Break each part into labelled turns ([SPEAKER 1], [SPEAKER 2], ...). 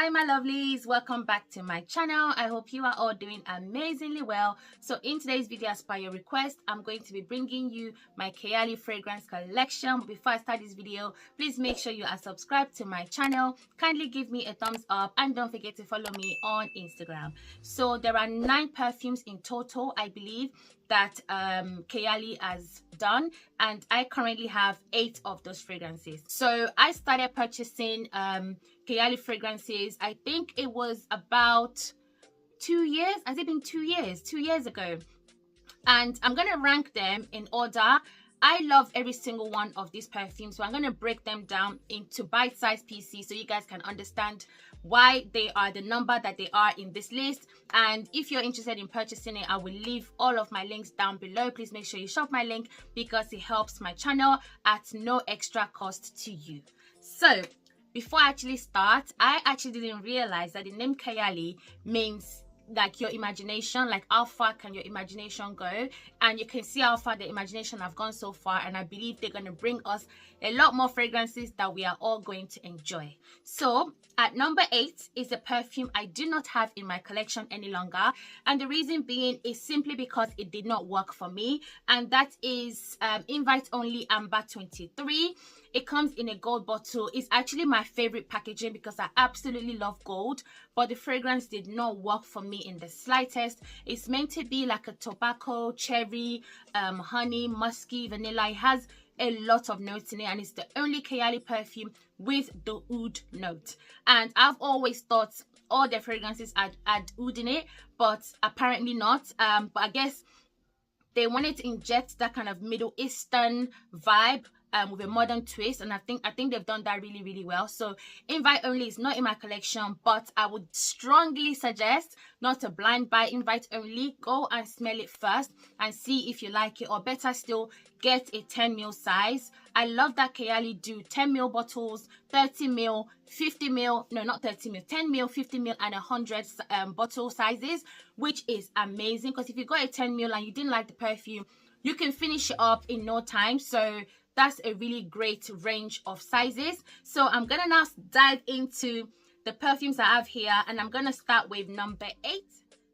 [SPEAKER 1] Hi my lovelies, welcome back to my channel. I hope you are all doing amazingly well. So in today's video, as per your request, I'm going to be bringing you my Kayali fragrance collection. Before I start this video, please make sure you are subscribed to my channel. Kindly give me a thumbs up and don't forget to follow me on Instagram. So there are 9 perfumes in total, I believe, that Kayali has done, and I currently have 8 of those fragrances. So I started purchasing Kayali fragrances, I think it was about 2 years. Has it been 2 years? 2 years ago. And I'm gonna rank them in order. I love every single one of these perfumes, so I'm going to break them down into bite-sized pieces so you guys can understand why they are the number that they are in this list. And if you're interested in purchasing it, I will leave all of my links down below. Please make sure you shop my link because it helps my channel at no extra cost to you. So before I actually start, I actually didn't realize that the name Kayali means like your imagination, like how far can your imagination go, and you can see how far the imagination have gone so far, and I believe they're going to bring us a lot more fragrances that we are all going to enjoy. So at number 8 is a perfume I do not have in my collection any longer, and the reason being is simply because it did not work for me, and that is Invite Only Amber 23. It comes in a gold bottle. It's actually my favorite packaging because I absolutely love gold, but the fragrance did not work for me in the slightest. It's meant to be like a tobacco, cherry, honey, musky, vanilla. It has a lot of notes in it, and it's the only Kayali perfume with the oud note. And I've always thought all the fragrances had oud in it, but apparently not. But I guess they wanted to inject that kind of Middle Eastern vibe with a modern twist, and I think they've done that really well. So Invite Only is not in my collection, but I would strongly suggest not to blind buy Invite Only. Go and smell it first and see if you like it, or better still, get a 10ml size. I love that Kayali do 10ml bottles, 30ml, 50ml, no, not 30ml, 10ml, 50ml, and 100 bottle sizes, which is amazing, because if you got a 10ml and you didn't like the perfume, you can finish it up in no time. So that's a really great range of sizes. So I'm gonna now dive into the perfumes I have here, and I'm gonna start with number 8.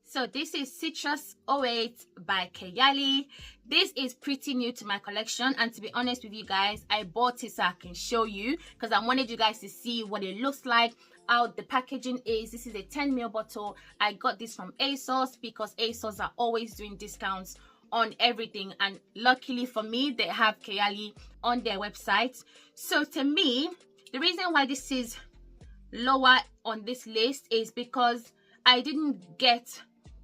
[SPEAKER 1] So this is Citrus 08 by Kayali. This is pretty new to my collection, and to be honest with you guys, I bought it so I can show you, because I wanted you guys to see what it looks like, how the packaging is. This is a 10ml bottle. I got this from ASOS because ASOS are always doing discounts on everything, and luckily for me, they have Kayali on their website. So to me, the reason why this is lower on this list is because I didn't get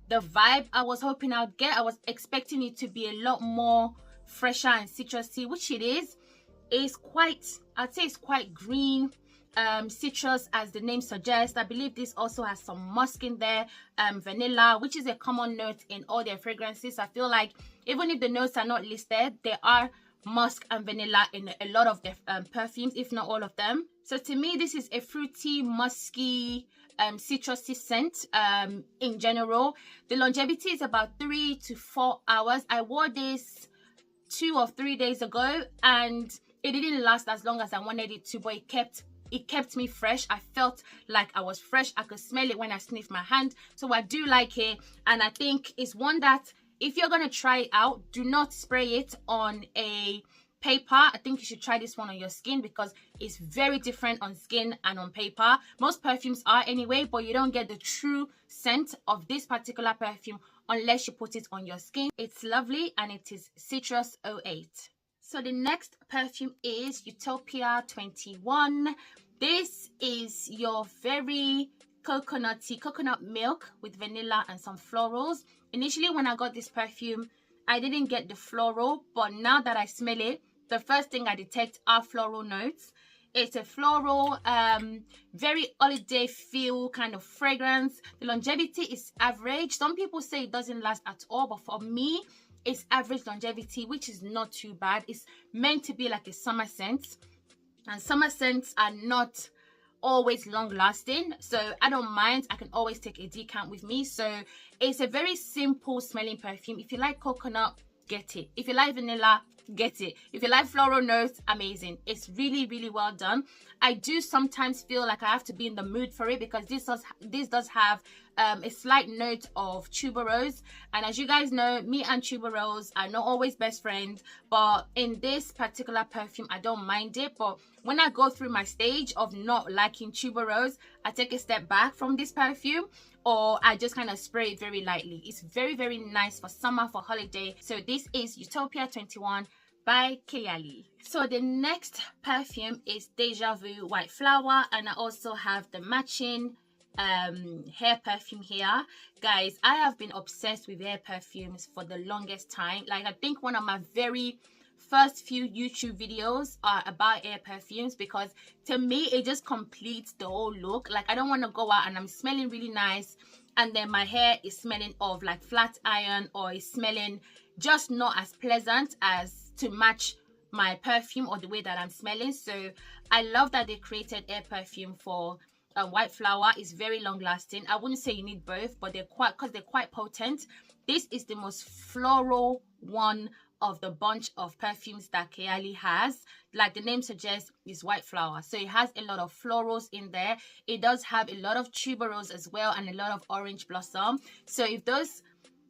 [SPEAKER 1] the vibe I was hoping I'd get. I was expecting it to be a lot more fresher and citrusy, which it is. It's quite, I'd say it's quite green, citrus, as the name suggests. I believe this also has some musk in there, vanilla, which is a common note in all their fragrances. I feel like even if the notes are not listed, there are musk and vanilla in a lot of their perfumes, if not all of them. So to me, this is a fruity, musky, citrusy scent in general. The longevity is about 3 to 4 hours. I wore this 2 or 3 days ago, and it didn't last as long as I wanted it to, but it kept me fresh. I felt like I was fresh. I could smell it when I sniffed my hand. So I do like it, and I think it's one that if you're gonna try it out, do not spray it on a paper. I think you should try this one on your skin because it's very different on skin and on paper. Most perfumes are anyway, but you don't get the true scent of this particular perfume unless you put it on your skin. It's lovely, and it is Citrus 08. So the next perfume is Utopia 21. This is your very coconutty coconut milk with vanilla and some florals. Initially, when I got this perfume, I didn't get the floral, but now that I smell it, the first thing I detect are floral notes. It's a floral, very holiday feel kind of fragrance. The longevity is average. Some people say it doesn't last at all, but for me, it's average longevity, which is not too bad. It's meant to be like a summer scent, and summer scents are not always long lasting, so I don't mind. I can always take a decant with me. So it's a very simple smelling perfume. If you like coconut, get it. If you like vanilla, get it. If you like floral notes, amazing. It's really, really well done. I do sometimes feel like I have to be in the mood for it because this does have a slight note of tuberose, and as you guys know, me and tuberose are not always best friends, but in this particular perfume I don't mind it. But when I go through my stage of not liking tuberose, I take a step back from this perfume, or I just kind of spray it very lightly. It's very, very nice for summer, for holiday. So this is Utopia 21 by Kayali. So the next perfume is Deja Vu White Flower, and I also have the matching hair perfume here. Guys, I have been obsessed with hair perfumes for the longest time. Like, I think one of my very first few YouTube videos are about hair perfumes, because to me it just completes the whole look. Like, I don't want to go out and I'm smelling really nice and then my hair is smelling of like flat iron, or is smelling just not as pleasant as to match my perfume or the way that I'm smelling. So I love that they created hair perfume for White Flower. Is very long lasting. I wouldn't say you need both, but they're quite potent. This is the most floral one of the bunch of perfumes that Kayali has. Like the name suggests, is White Flower, so it has a lot of florals in there. It does have a lot of tuberose as well, and a lot of orange blossom. So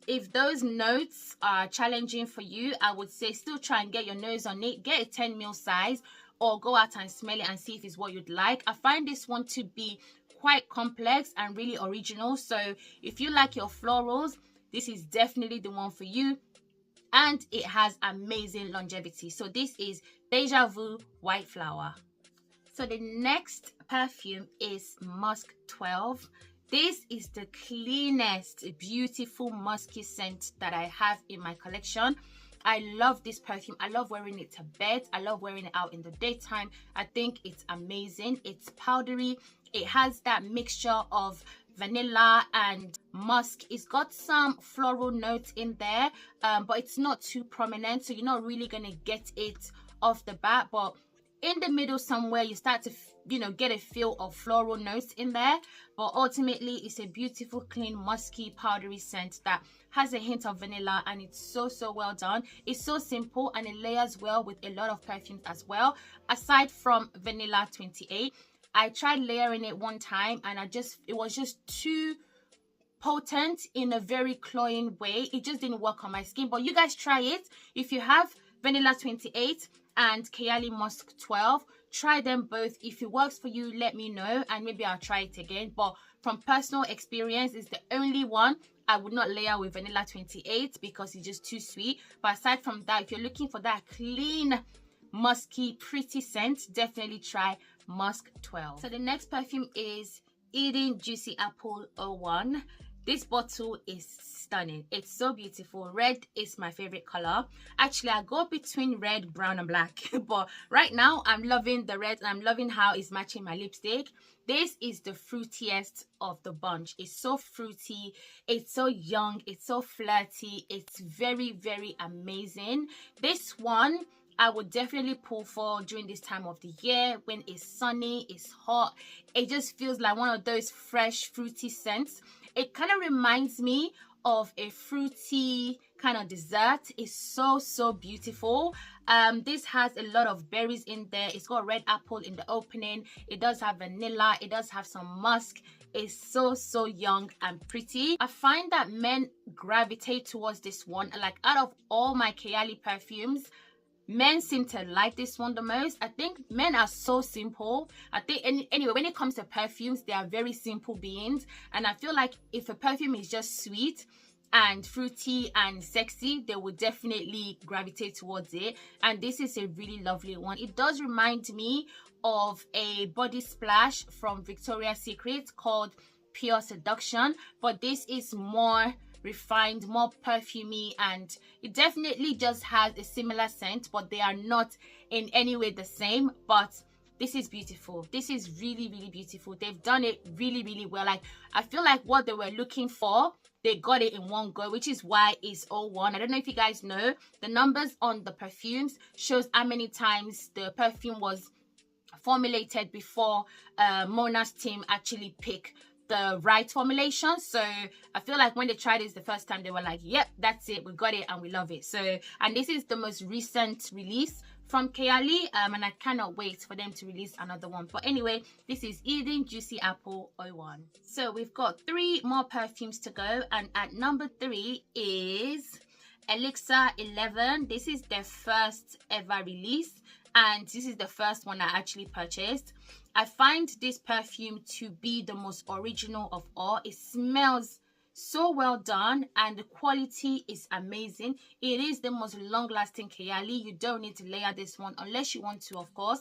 [SPEAKER 1] if those notes are challenging for you, I would say still try and get your nose on it. Get a 10 ml size, or go out and smell it and see if it's what you'd like. I find this one to be quite complex and really original. So if you like your florals, this is definitely the one for you. And it has amazing longevity. So this is Deja Vu White Flower. So the next perfume is Musk 12. This is the cleanest, beautiful musky scent that I have in my collection. I love this perfume. I love wearing it to bed. I love wearing it out in the daytime. I think it's amazing. It's powdery. It has that mixture of vanilla and musk. It's got some floral notes in there, but it's not too prominent, so you're not really gonna get it off the bat. But in the middle somewhere, you start to get a feel of floral notes in there. But ultimately, it's a beautiful, clean, musky, powdery scent that has a hint of vanilla, and it's so well done. It's so simple, and it layers well with a lot of perfumes as well. Aside from Vanilla 28, I tried layering it one time, and it was just too potent in a very cloying way. It just didn't work on my skin. But you guys try it. If you have Vanilla 28 and Kayali Musk 12, try them both. If it works for you, let me know, and maybe I'll try it again. But from personal experience, it's the only one I would not layer with Vanilla 28 because it's just too sweet. But aside from that, if you're looking for that clean, musky, pretty scent, definitely try Musk 12. So the next perfume is Eden Juicy Apple 01. This bottle is stunning. It's so beautiful. Red is my favorite color. Actually, I go between red, brown, and black. But right now, I'm loving the red, and I'm loving how it's matching my lipstick. This is the fruitiest of the bunch. It's so fruity. It's so young. It's so flirty. It's very, very amazing. This one I would definitely pull for during this time of the year when it's sunny, it's hot. It just feels like one of those fresh, fruity scents. It kind of reminds me of a fruity kind of dessert. It's so beautiful. This has a lot of berries in there. It's got red apple in the opening. It does have vanilla. It does have some musk. It's so young and pretty. I find that men gravitate towards this one. Like, out of all my Kayali perfumes, men seem to like this one the most. I think men are so simple. I think anyway, when it comes to perfumes, they are very simple beings, and I feel like if a perfume is just sweet and fruity and sexy, they would definitely gravitate towards it. And this is a really lovely one. It does remind me of a body splash from Victoria's Secret called Pure Seduction, but this is more refined, more perfumey, and it definitely just has a similar scent, but they are not in any way the same. But this is beautiful. This is really beautiful. They've done it really well. Like, I feel like what they were looking for, they got it in one go, which is why it's 01. I don't know if you guys know, the numbers on the perfumes shows how many times the perfume was formulated before Mona's team actually pick the right formulation. So I feel like when they tried this the first time, they were like, yep, that's it, we got it and we love it. So, and this is the most recent release from Kayali, and I cannot wait for them to release another one. But anyway, this is 𝐻𝐻𝐻 Juicy Apple 01. So we've got 3 more perfumes to go, and at number 3 is Elixir 11. This is their first ever release, and this is the first one I actually purchased. I find this perfume to be the most original of all. It smells so well done and the quality is amazing. It is the most long-lasting Kayali. You don't need to layer this one unless you want to, of course.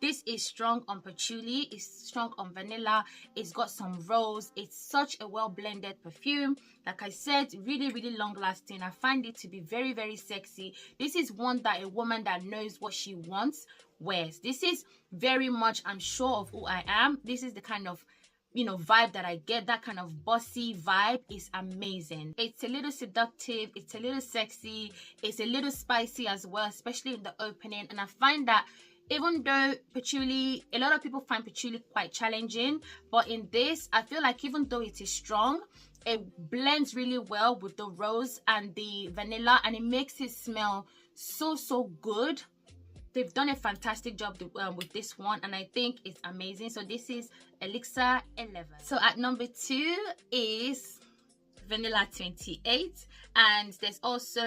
[SPEAKER 1] This is strong on patchouli, it's strong on vanilla, it's got some rose. It's such a well-blended perfume. Like I said, really, really long-lasting. I find it to be very, very sexy. This is one that a woman that knows what she wants wears. This is very much, I'm sure of who I am. This is the kind of, you know, vibe that I get. That kind of bossy vibe is amazing. It's a little seductive, it's a little sexy, it's a little spicy as well, especially in the opening. And I find that even though patchouli, a lot of people find patchouli quite challenging, but in this, I feel like even though it is strong, it blends really well with the rose and the vanilla, and it makes it smell so, so good. They've done a fantastic job with this one, and I think it's amazing. So this is Elixir 11. So at number 2 is Vanilla 28, and there's also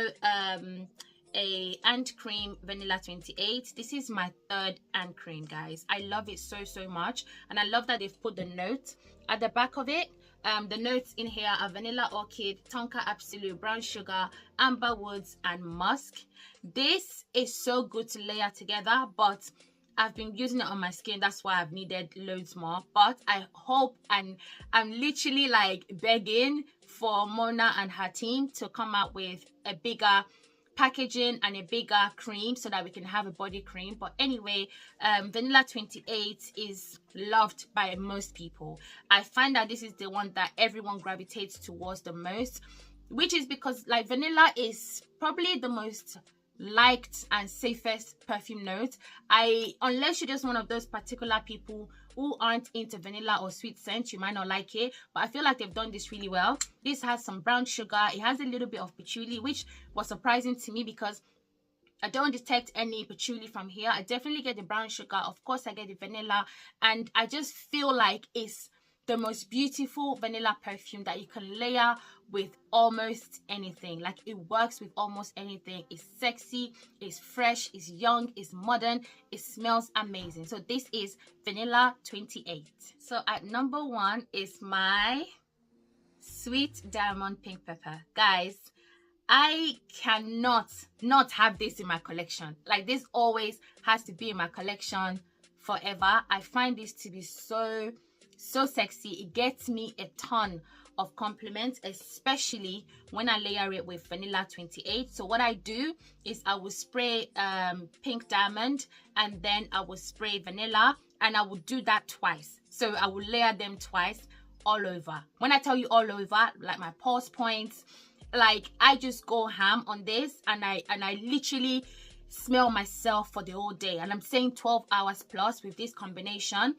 [SPEAKER 1] a hand cream Vanilla 28. This is my 3rd hand cream, guys. I love it so, so much, and I love that they've put the note at the back of it. The notes in here are vanilla orchid, tonka absolute, brown sugar, amber woods, and musk. This is so good to layer together, but I've been using it on my skin. That's why I've needed loads more. But I hope, and I'm literally like begging for Mona and her team to come out with a bigger packaging and a bigger cream so that we can have a body cream. But anyway, Vanilla 28 is loved by most people. I find that this is the one that everyone gravitates towards the most, which is because like vanilla is probably the most liked and safest perfume note. Unless you're just one of those particular people who aren't into vanilla or sweet scent, you might not like it, but I feel like they've done this really well. This has some brown sugar, it has a little bit of patchouli, which was surprising to me because I don't detect any patchouli from here. I definitely get the brown sugar, of course I get the vanilla, and I just feel like it's the most beautiful vanilla perfume that you can layer with almost anything. Like it works with almost anything. It's sexy, it's fresh, it's young, it's modern, it smells amazing. So this is Vanilla 28. So at number 1 is my Sweet Diamond Pink Pepper. Guys, I cannot not have this in my collection. Like this always has to be in my collection forever. I find this to be so sexy. It gets me a ton of compliments, especially when I layer it with Vanilla 28. So what I do is I will spray Pink Diamond, and then I will spray vanilla, and I will do that twice. So I will layer them twice all over. When I tell you all over, like my pulse points, like I just go ham on this, and I literally smell myself for the whole day. And I'm saying 12 hours plus with this combination.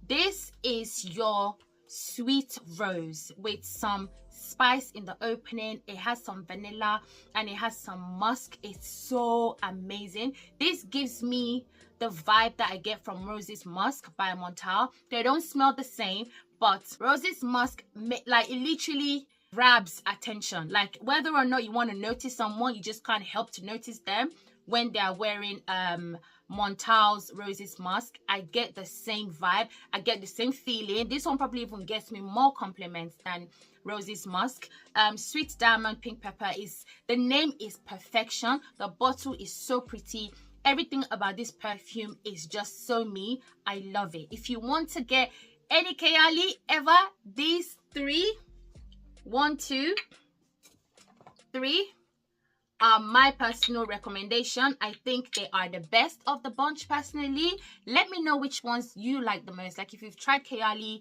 [SPEAKER 1] This is your sweet rose with some spice in the opening. It has some vanilla and it has some musk. It's so amazing. This gives me the vibe that I get from Rose's Musk by Montal. They don't smell the same, but Rose's Musk, like it literally grabs attention. Like whether or not you want to notice someone, you just can't help to notice them when they are wearing Montal's Rose's Musk. I get the same vibe, I get the same feeling. This one probably even gets me more compliments than Rose's Musk. Sweet Diamond Pink Pepper, is the name is perfection. The bottle is so pretty. Everything about this perfume is just so me. I love it. If you want to get any Kayali ever, these 3, 1, 2, 3 are my personal recommendation. I think they are the best of the bunch personally. Let me know which ones you like the most. Like if you've tried Kayali,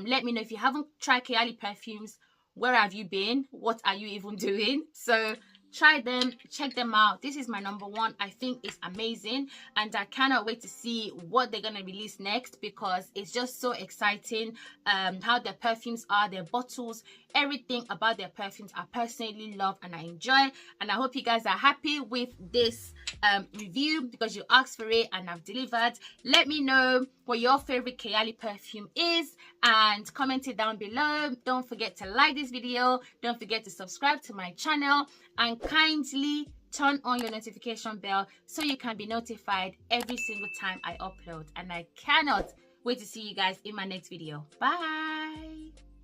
[SPEAKER 1] let me know. If you haven't tried Kayali perfumes, where have you been? What are you even doing? So try them, check them out. This is my #1. I think it's amazing, and I cannot wait to see what they're gonna release next, because it's just so exciting. How their perfumes are, their bottles, everything about their perfumes I personally love and I enjoy. And I hope you guys are happy with this review, because you asked for it and I've delivered. Let me know what your favorite Kayali perfume is and comment it down below. Don't forget to like this video, don't forget to subscribe to my channel, and kindly turn on your notification bell so you can be notified every single time I upload. And I cannot wait to see you guys in my next video. Bye.